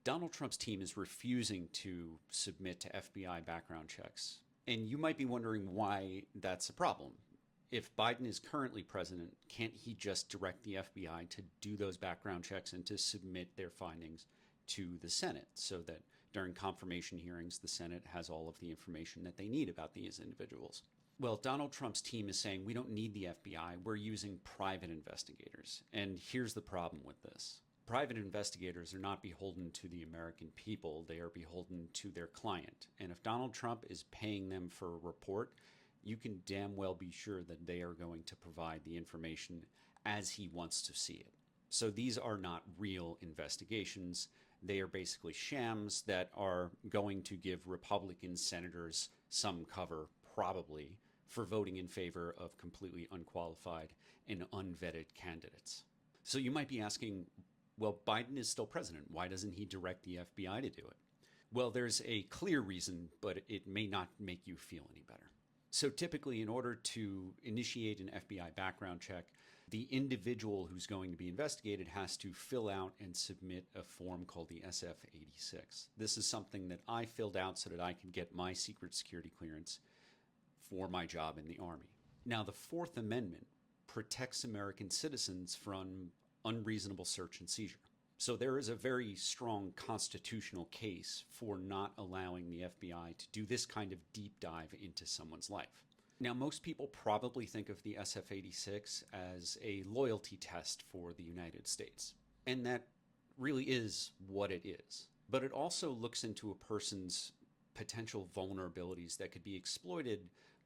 Donald Trump's team is refusing to submit to FBI background checks. And you might be wondering why that's a problem. If Biden is currently president, can't he just direct the FBI to do those background checks and to submit their findings to the Senate so that during confirmation hearings, the Senate has all of the information that they need about these individuals? Well, Donald Trump's team is saying we don't need the FBI, we're using private investigators. And here's the problem with this. Private investigators are not beholden to the American people, they are beholden to their client. And if Donald Trump is paying them for a report, you can damn well be sure that they are going to provide the information as he wants to see it. So these are not real investigations. They are basically shams that are going to give Republican senators some cover, probably, for voting in favor of completely unqualified and unvetted candidates. So you might be asking, well, Biden is still president. Why doesn't he direct the FBI to do it? Well, there's a clear reason, but it may not make you feel any better. So typically, in order to initiate an FBI background check, the individual who's going to be investigated has to fill out and submit a form called the SF-86. This is something that I filled out so that I could get my secret security clearance for my job in the Army. Now, the Fourth Amendment protects American citizens from unreasonable search and seizure. So there is a very strong constitutional case for not allowing the FBI to do this kind of deep dive into someone's life. Now, most people probably think of the SF-86 as a loyalty test for the United States. And that really is what it is. But it also looks into a person's potential vulnerabilities that could be exploited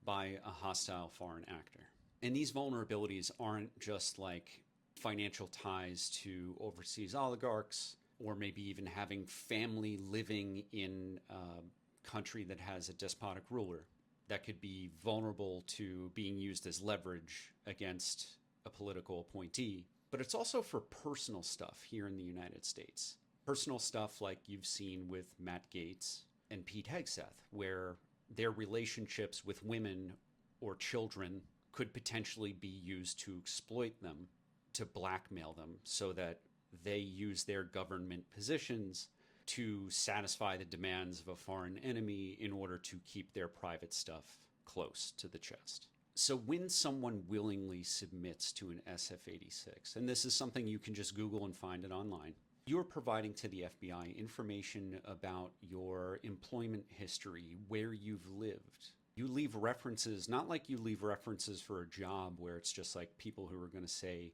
by a hostile foreign actor. And these vulnerabilities aren't just like financial ties to overseas oligarchs, or maybe even having family living in a country that has a despotic ruler that could be vulnerable to being used as leverage against a political appointee. But it's also for personal stuff here in the United States. Personal stuff like you've seen with Matt Gaetz and Pete Hegseth, where their relationships with women or children could potentially be used to exploit them, to blackmail them so that they use their government positions to satisfy the demands of a foreign enemy in order to keep their private stuff close to the chest. So when someone willingly submits to an SF-86, and this is something you can just Google and find it online, you're providing to the FBI information about your employment history, where you've lived. You leave references, not like you leave references for a job where it's just like people who are going to say,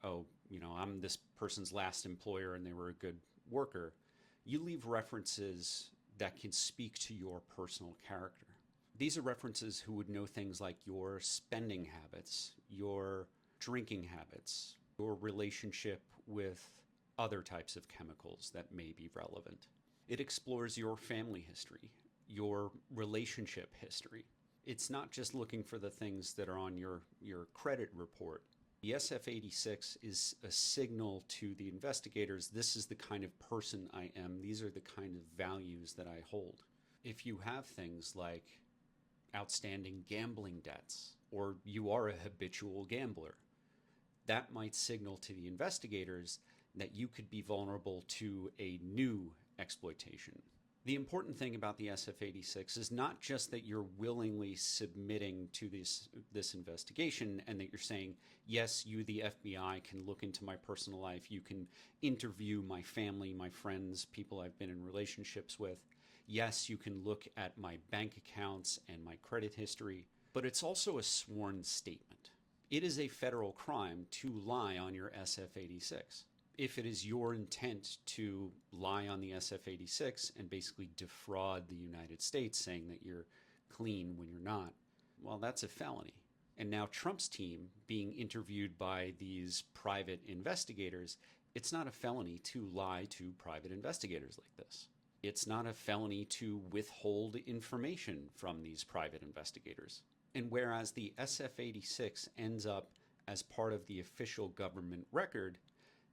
oh, I'm this person's last employer and they were a good worker. You leave references that can speak to your personal character. These are references who would know things like your spending habits, your drinking habits, your relationship with other types of chemicals that may be relevant. It explores your family history, your relationship history. It's not just looking for the things that are on your credit report. The SF-86 is a signal to the investigators, this is the kind of person I am, these are the kind of values that I hold. If you have things like outstanding gambling debts, or you are a habitual gambler, that might signal to the investigators that you could be vulnerable to a new exploitation. The important thing about the SF-86 is not just that you're willingly submitting to this investigation and that you're saying, yes, you, the FBI, can look into my personal life. You can interview my family, my friends, people I've been in relationships with. Yes, you can look at my bank accounts and my credit history. But it's also a sworn statement. It is a federal crime to lie on your SF-86. If it is your intent to lie on the SF-86 and basically defraud the United States, saying that you're clean when you're not, well, that's a felony. And now Trump's team being interviewed by these private investigators, it's not a felony to lie to private investigators like this. It's not a felony to withhold information from these private investigators. And whereas the SF-86 ends up as part of the official government record,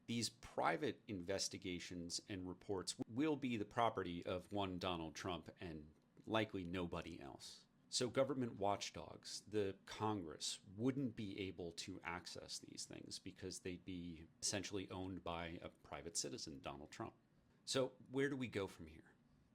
these private investigations and reports will be the property of one Donald Trump and likely nobody else. So government watchdogs, the Congress, wouldn't be able to access these things because they'd be essentially owned by a private citizen, Donald Trump. So where do we go from here?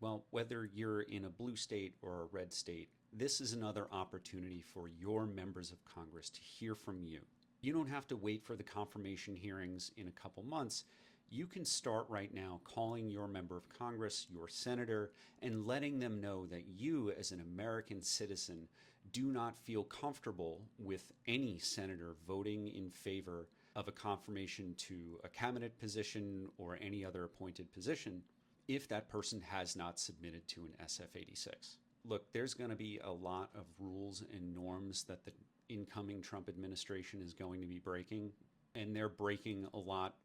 Well, whether you're in a blue state or a red state, this is another opportunity for your members of Congress to hear from you. You don't have to wait for the confirmation hearings in a couple months. You can start right now calling your member of Congress, your senator, and letting them know that you, as an American citizen, do not feel comfortable with any senator voting in favor of a confirmation to a cabinet position or any other appointed position if that person has not submitted to an SF-86. Look, there's going to be a lot of rules and norms that the incoming Trump administration is going to be breaking, and they're breaking a lot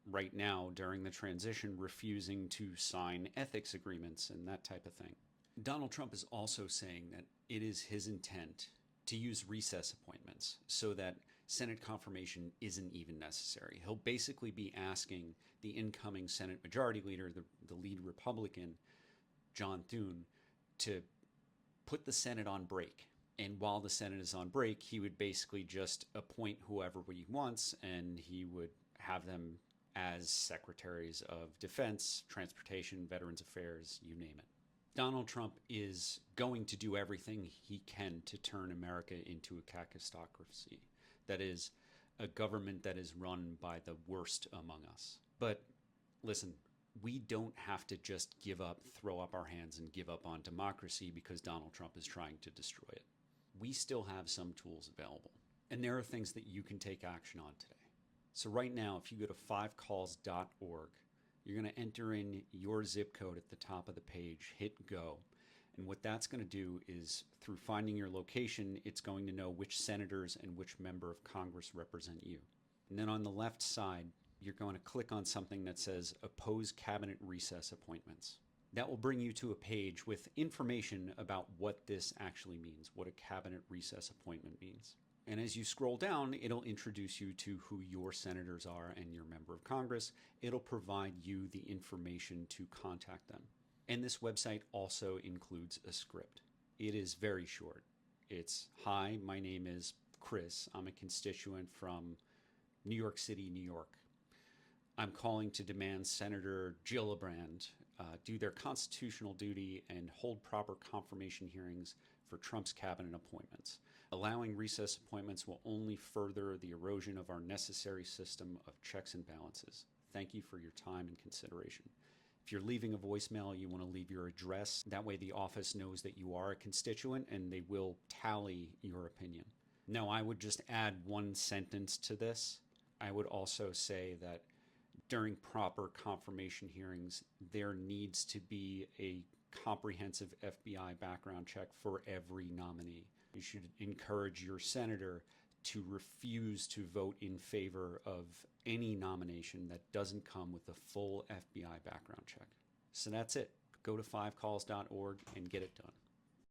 right now during the transition, refusing to sign ethics agreements and that type of thing. Donald Trump is also saying that it is his intent to use recess appointments so that Senate confirmation isn't even necessary. He'll basically be asking the incoming Senate Majority Leader, the lead Republican, John Thune, to put the Senate on break. And while the Senate is on break, he would basically just appoint whoever he wants, and he would have them as secretaries of defense, transportation, veterans affairs, you name it. Donald Trump is going to do everything he can to turn America into a kakistocracy. That is, a government that is run by the worst among us. But listen, we don't have to just give up, throw up our hands, and give up on democracy because Donald Trump is trying to destroy it. We still have some tools available. And there are things that you can take action on today. So right now, if you go to fivecalls.org, you're going to enter in your zip code at the top of the page, hit go. And what that's going to do is, through finding your location, it's going to know which senators and which member of Congress represent you. And then on the left side, you're going to click on something that says Oppose Cabinet Recess Appointments. That will bring you to a page with information about what this actually means, what a cabinet recess appointment means. And as you scroll down, it'll introduce you to who your senators are and your member of Congress. It'll provide you the information to contact them. And this website also includes a script. It is very short. It's, hi, my name is Chris. I'm a constituent from New York City, New York. I'm calling to demand Senator Gillibrand do their constitutional duty and hold proper confirmation hearings for Trump's cabinet appointments. Allowing recess appointments will only further the erosion of our necessary system of checks and balances. Thank you for your time and consideration. If you're leaving a voicemail, you want to leave your address. That way the office knows that you are a constituent and they will tally your opinion. Now, I would just add one sentence to this. I would also say that during proper confirmation hearings, there needs to be a comprehensive FBI background check for every nominee. You should encourage your senator to refuse to vote in favor of any nomination that doesn't come with a full FBI background check. So that's it. Go to fivecalls.org and get it done.